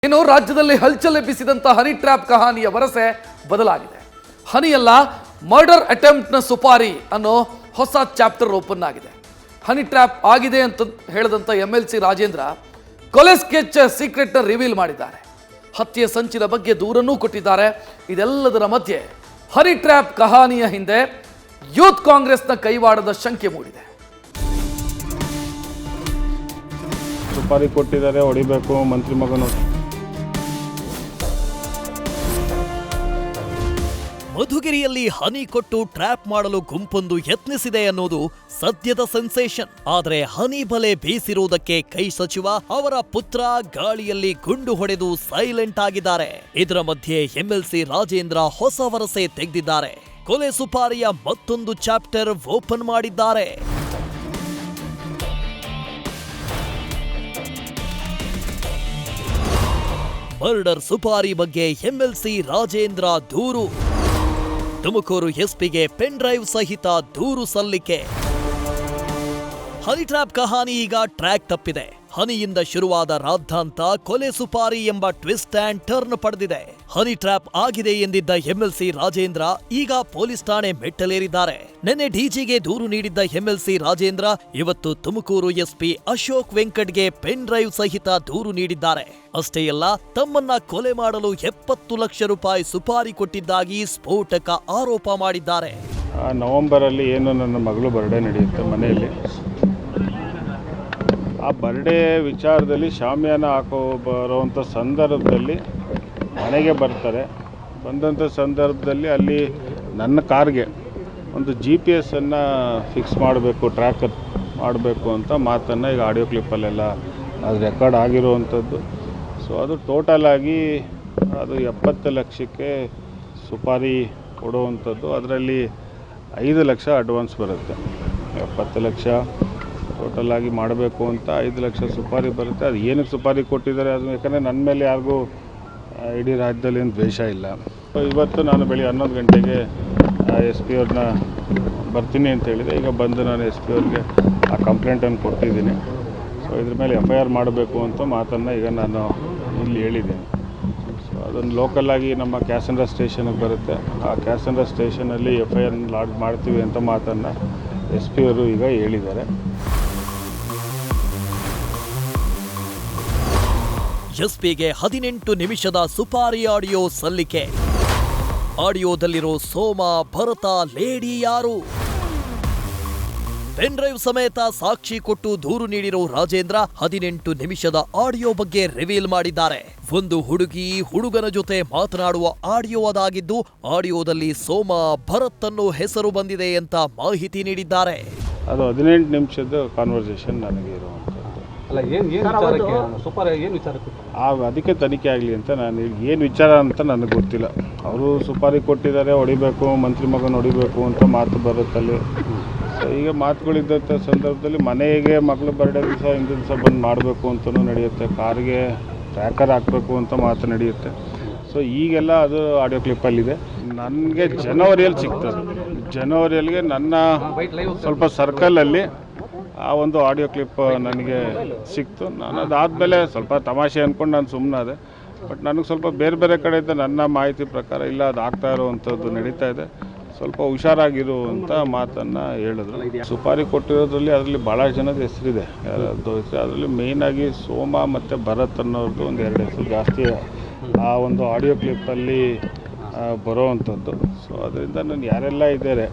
ಇನ್ನು ರಾಜ್ಯದಲ್ಲಿ ಹಲ್ಚಲ್ ಎಬ್ಬಿಸಿದಂತ honey trap ಕಹಾನಿಯ ವರಸೆ ಬದಲಾಗಿದೆ. ಹನಿಯಲ್ಲ ಮರ್ಡರ್ ಅಟೆಂಪ್ಟ್ನ ಸುಪಾರಿ ಅನ್ನೋ ಹೊಸ ಚಾಪ್ಟರ್ ಓಪನ್ ಆಗಿದೆ. ಹನಿ ಟ್ರ್ಯಾಪ್ ಆಗಿದೆ ಅಂತ ಹೇಳಿದಂತ MLC ರಾಜೇಂದ್ರ ಕೊಲೆ ಸ್ಕೆಚ್ ಸೀಕ್ರೆಟ್ನ ರಿವೀಲ್ ಮಾಡಿದ್ದಾರೆ. ಹತ್ಯೆ ಸಂಚಿನ ಬಗ್ಗೆ ದೂರನ್ನೂ ಕೊಟ್ಟಿದ್ದಾರೆ. ಇದೆಲ್ಲದರ ಮಧ್ಯೆ ಹನಿ ಟ್ರ್ಯಾಪ್ ಕಹಾನಿಯ ಹಿಂದೆ ಯೂತ್ ಕಾಂಗ್ರೆಸ್ನ ಕೈವಾಡದ ಶಂಕೆ ಮೂಡಿದೆ. ಸುಪಾರಿ ಕೊಟ್ಟಿದ್ದಾರೆ, ಹೊಡಿಬೇಕು ಮಂತ್ರಿ ಮಗನು. ಮಧುಗಿರಿಯಲ್ಲಿ ಹನಿ ಕೊಟ್ಟು ಟ್ರ್ಯಾಪ್ ಮಾಡಲು ಗುಂಪೊಂದು ಯತ್ನಿಸಿದೆ ಅನ್ನೋದು ಸದ್ಯದ ಸೆನ್ಸೇಷನ್. ಆದರೆ ಹನಿ ಬಲೆ ಬೀಸಿರುವುದಕ್ಕೆ ಕೈ ಸಚಿವ ಅವರ ಪುತ್ರ ಗಾಳಿಯಲ್ಲಿ ಗುಂಡು ಹೊಡೆದು ಸೈಲೆಂಟ್ ಆಗಿದ್ದಾರೆ. ಇದರ ಮಧ್ಯೆ MLC ರಾಜೇಂದ್ರ ಹೊಸ ವರಸೆ ತೆಗೆದಿದ್ದಾರೆ. ಕೊಲೆ ಸುಪಾರಿಯ ಮತ್ತೊಂದು ಚಾಪ್ಟರ್ ಓಪನ್ ಮಾಡಿದ್ದಾರೆ. ಮರ್ಡರ್ ಸುಪಾರಿ ಬಗ್ಗೆ MLC ರಾಜೇಂದ್ರ ದೂರು. ತುಮಕೂರು ಎಸ್ಪಿಗೆ ಪೆನ್ ಡ್ರೈವ್ ಸಹಿತ ದೂರು ಸಲ್ಲಿಕೆ. ಹನಿ ಟ್ರ್ಯಾಪ್ ಕಹಾನಿ ಈಗ ಟ್ರ್ಯಾಕ್ ತಪ್ಪಿದೆ. ಹನಿಯಿಂದ ಶುರುವಾದ ರಾದ್ಧಾಂತ ಕೊಲೆ ಸುಪಾರಿ ಎಂಬ ಟ್ವಿಸ್ಟ್ ಅಂಡ್ ಟರ್ನ್ ಪಡೆದಿದೆ. ಹನಿ ಟ್ರ್ಯಾಪ್ ಆಗಿದೆ ಎಂದಿದ್ದ MLC ರಾಜೇಂದ್ರ ಈಗ ಪೊಲೀಸ್ ಠಾಣೆ ಮೆಟ್ಟಲೇರಿದ್ದಾರೆ. ನಿನ್ನೆ DGಗೆ ದೂರು ನೀಡಿದ್ದ MLC ರಾಜೇಂದ್ರ ಇವತ್ತು ತುಮಕೂರು SP ಅಶೋಕ್ ವೆಂಕಟ್ಗೆ ಪೆನ್ ಡ್ರೈವ್ ಸಹಿತ ದೂರು ನೀಡಿದ್ದಾರೆ. ಅಷ್ಟೇ ಅಲ್ಲ, ತಮ್ಮನ್ನ ಕೊಲೆ ಮಾಡಲು 70 ಲಕ್ಷ ರೂಪಾಯಿ ಸುಪಾರಿ ಕೊಟ್ಟಿದ್ದಾಗಿ ಸ್ಫೋಟಕ ಆರೋಪ ಮಾಡಿದ್ದಾರೆ. ನವೆಂಬರಲ್ಲಿ ಏನು ನನ್ನ ಮಗಳು ಬರ್ಡೇ ನಡೆಯುತ್ತೆ ಮನೆಯಲ್ಲಿ. ಆ ಬರ್ಡೇ ವಿಚಾರದಲ್ಲಿ ಶಾಮಿಯಾನ ಬರುವಂಥ ಸಂದರ್ಭದಲ್ಲಿ ಮನೆಗೆ ಬರ್ತಾರೆ. ಬಂದಂಥ ಸಂದರ್ಭದಲ್ಲಿ ಅಲ್ಲಿ ನನ್ನ ಕಾರ್ಗೆ ಒಂದು GPS ಫಿಕ್ಸ್ ಮಾಡಬೇಕು, ಟ್ರ್ಯಾಕರ್ ಮಾಡಬೇಕು ಅಂತ ಮಾತನ್ನು ಈಗ ಆಡಿಯೋ ಕ್ಲಿಪ್ಪಲ್ಲೆಲ್ಲ ಅದು ರೆಕಾರ್ಡ್ ಆಗಿರುವಂಥದ್ದು. ಸೊ ಅದು ಟೋಟಲ್ ಆಗಿ ಅದು 70 ಲಕ್ಷಕ್ಕೆ ಸುಪಾರಿ ಕೊಡುವಂಥದ್ದು. ಅದರಲ್ಲಿ 5 ಲಕ್ಷ ಅಡ್ವಾನ್ಸ್ ಬರುತ್ತೆ. 70 ಲಕ್ಷ ಟೋಟಲ್ ಆಗಿ ಮಾಡಬೇಕು ಅಂತ 5 ಲಕ್ಷ ಸುಪಾರಿ ಬರುತ್ತೆ. ಅದು ಏನಕ್ಕೆ ಸುಪಾರಿ ಕೊಟ್ಟಿದ್ದಾರೆ ಅದು, ಯಾಕಂದರೆ ನನ್ನ ಮೇಲೆ ಯಾರಿಗೂ ಇಡೀ ರಾಜ್ಯದಲ್ಲಿ ಏನು ದ್ವೇಷ ಇಲ್ಲ. ಇವತ್ತು ನಾನು ಬೆಳಿಗ್ಗೆ 11 ಗಂಟೆಗೆ SP ಅವ್ರನ್ನ ಬರ್ತೀನಿ ಅಂತ ಹೇಳಿದೆ. ಈಗ ಬಂದು ನಾನು SP ಅವ್ರಿಗೆ ಆ ಕಂಪ್ಲೇಂಟನ್ನು ಕೊಟ್ಟಿದ್ದೀನಿ. ಸೊ ಇದ್ರ ಮೇಲೆ FIR ಮಾಡಬೇಕು ಅಂತ ಮಾತನ್ನು ಈಗ ನಾನು ಇಲ್ಲಿ ಹೇಳಿದ್ದೀನಿ. ಸೊ ಅದನ್ನು ಲೋಕಲಾಗಿ ನಮ್ಮ ಕ್ಯಾಸಂಡ್ರಾ ಸ್ಟೇಷನ್ಗೆ ಬರುತ್ತೆ. ಆ ಕ್ಯಾಸಂಡ್ರಾ ಸ್ಟೇಷನಲ್ಲಿ FIR ಲಾಡ್ಜ್ ಮಾಡ್ತೀವಿ ಅಂತ ಮಾತನ್ನು SP ಅವರು ಈಗ ಹೇಳಿದ್ದಾರೆ. ಎಸ್ಪಿಗೆ 18 ನಿಮಿಷದ ಸುಪಾರಿ ಆಡಿಯೋ ಸಲ್ಲಿಕೆ. ಆಡಿಯೋದಲ್ಲಿರೋ ಸೋಮ, ಭರತ, ಲೇಡಿ ಯಾರು? ಪೆನ್ ಡ್ರೈವ್ ಸಮೇತ ಸಾಕ್ಷಿ ಕೊಟ್ಟು ದೂರು ನೀಡಿರೋ ರಾಜೇಂದ್ರ 18 ನಿಮಿಷದ ಆಡಿಯೋ ಬಗ್ಗೆ ರಿವೀಲ್ ಮಾಡಿದ್ದಾರೆ. ಒಂದು ಹುಡುಗನ ಜೊತೆ ಮಾತನಾಡುವ ಆಡಿಯೋ ಅದಾಗಿದ್ದು, ಆಡಿಯೋದಲ್ಲಿ ಸೋಮ, ಭರತ್ ಅನ್ನೋ ಹೆಸರು ಬಂದಿದೆ ಅಂತ ಮಾಹಿತಿ ನೀಡಿದ್ದಾರೆ. ಅದು 18 ನಿಮಿಷದ ಕಾನ್ವರ್ಸೇಷನ್ ನನಗೆ ಇರುವಂಥದ್ದು. ಅದಕ್ಕೆ ತನಿಖೆ ಆಗಲಿ ಅಂತ ನಾನು ಏನು ವಿಚಾರ ಅಂತ ನನಗೆ ಗೊತ್ತಿಲ್ಲ. ಅವರು ಸುಪಾರಿ ಕೊಟ್ಟಿದ್ದಾರೆ, ಹೊಡಿಬೇಕು ಮಂತ್ರಿ ಮಗನ ಹೊಡಿಬೇಕು ಅಂತ ಮಾತು ಬರುತ್ತಲ್ಲಿ. ಸೊ ಈಗ ಮಾತುಗಳಿದ್ದಂಥ ಸಂದರ್ಭದಲ್ಲಿ ಮನೆಗೆ ಮಗಳು ಬರ್ಡೇ ದಿವಸ ಹಿಂದಿನ ದಿವಸ ಬಂದು ಮಾಡಬೇಕು ಅಂತಲೂ ನಡೆಯುತ್ತೆ. ಕಾರ್ಗೆ ಟ್ರ್ಯಾಕರ್ ಹಾಕಬೇಕು ಅಂತ ಮಾತು ನಡೆಯುತ್ತೆ. ಸೊ ಈಗೆಲ್ಲ ಅದು ಆಡಿಯೋ ಕ್ಲಿಪ್ಪಲ್ಲಿದೆ. ನನಗೆ ಜನವರಿಯಲ್ಲಿ ಸಿಗ್ತದೆ. ಜನವರಿಯಲ್ಲಿಗೆ ನನ್ನ ಸ್ವಲ್ಪ ಸರ್ಕಲಲ್ಲಿ ಆ ಒಂದು ಆಡಿಯೋ ಕ್ಲಿಪ್ ನನಗೆ ಸಿಕ್ತು. ನಾನು ಅದಾದಮೇಲೆ ಸ್ವಲ್ಪ ತಮಾಷೆ ಅಂದ್ಕೊಂಡು ನಾನು ಸುಮ್ಮನಾದೆ. ಬಟ್ ನನಗೆ ಸ್ವಲ್ಪ ಬೇರೆ ಬೇರೆ ಕಡೆಯಿಂದ ನನ್ನ ಮಾಹಿತಿ ಪ್ರಕಾರ ಇಲ್ಲ, ಅದು ಆಗ್ತಾ ಇರುವಂಥದ್ದು ನಡೀತಾ ಇದೆ, ಸ್ವಲ್ಪ ಹುಷಾರಾಗಿರು ಅಂತ ಮಾತನ್ನು ಹೇಳಿದ್ರು. ಸುಪಾರಿ ಕೊಟ್ಟಿರೋದ್ರಲ್ಲಿ ಅದರಲ್ಲಿ ಭಾಳ ಜನದ ಹೆಸರಿದೆ. ಯಾರದ್ದು ಹೆಸರು ಅದರಲ್ಲಿ ಮೇಯ್ನಾಗಿ ಸೋಮ ಮತ್ತು ಭರತ್ ಅನ್ನೋರ್ದು ಒಂದು 2 ಹೆಸರು ಜಾಸ್ತಿ ಆ ಒಂದು ಆಡಿಯೋ ಕ್ಲಿಪ್ಪಲ್ಲಿ ಬರೋವಂಥದ್ದು. ಸೊ ಅದರಿಂದ ನಾನು ಯಾರೆಲ್ಲ ಇದ್ದಾರೆ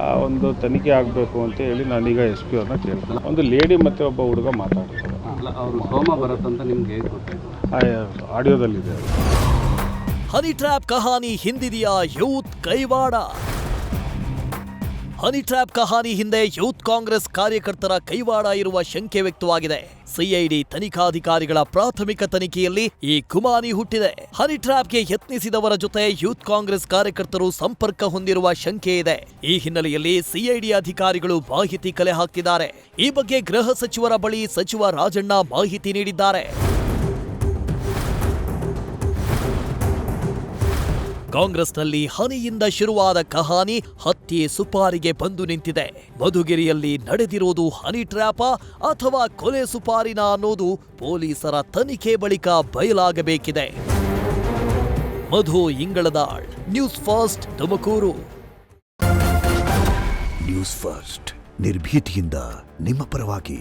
ಆ ಒಂದು ತನಿಖೆ ಆಗಬೇಕು ಅಂತ ಹೇಳಿ ನಾನೀಗ SP ಅವ್ರನ್ನ ಕೇಳ್ತೀನಿ. ಒಂದು ಲೇಡಿ ಮತ್ತು ಒಬ್ಬ ಹುಡುಗ ಮಾತಾಡ್ತಾರೆ. ಸೋಮ ಭರತ್ ಅಂತ ನಿಮಗೆ ಆಡಿಯೋದಲ್ಲಿದೆ. ಹನಿ ಟ್ರ್ಯಾಪ್ ಕಹಾನಿ ಹಿಂದಿದೆಯಾ ಯೂತ್ ಕೈವಾಡ? ಹನಿ ಟ್ರ್ಯಾಪ್ ಕಹಾನಿ ಹಿಂದೆ ಯೂತ್ ಕಾಂಗ್ರೆಸ್ ಕಾರ್ಯಕರ್ತರ ಕೈವಾಡ ಇರುವ ಶಂಕೆ ವ್ಯಕ್ತವಾಗಿದೆ. CID ತನಿಖಾಧಿಕಾರಿಗಳ ಪ್ರಾಥಮಿಕ ತನಿಖೆಯಲ್ಲಿ ಈ ಗುಮಾನಿ ಹುಟ್ಟಿದೆ. ಹನಿ ಟ್ರ್ಯಾಪ್ಗೆ ಯತ್ನಿಸಿದವರ ಜೊತೆ ಯೂತ್ ಕಾಂಗ್ರೆಸ್ ಕಾರ್ಯಕರ್ತರು ಸಂಪರ್ಕ ಹೊಂದಿರುವ ಶಂಕೆ ಇದೆ. ಈ ಹಿನ್ನೆಲೆಯಲ್ಲಿ CID ಅಧಿಕಾರಿಗಳು ಮಾಹಿತಿ ಕಲೆ ಹಾಕಿದ್ದಾರೆ. ಈ ಬಗ್ಗೆ ಗೃಹ ಸಚಿವರ ಬಳಿ ಸಚಿವ ರಾಜಣ್ಣ ಮಾಹಿತಿ ನೀಡಿದ್ದಾರೆ. ಕಾಂಗ್ರೆಸ್ನಲ್ಲಿ ಹನಿಯಿಂದ ಶುರುವಾದ ಕಹಾನಿ ಹತ್ಯೆ ಸುಪಾರಿಗೆ ಬಂದು ನಿಂತಿದೆ. ಮಧುಗಿರಿಯಲ್ಲಿ ನಡೆದಿರೋದು ಹನಿ ಟ್ರ್ಯಾಪ ಅಥವಾ ಕೊಲೆ ಸುಪಾರಿನ ಅನ್ನೋದು ಪೊಲೀಸರ ತನಿಖೆ ಬಳಿಕ ಬಯಲಾಗಬೇಕಿದೆ. Madhu Ingaladal, news first, Tumakuru. News first ನಿರ್ಭೀತಿಯಿಂದ ನಿಮ್ಮ ಪರವಾಗಿ.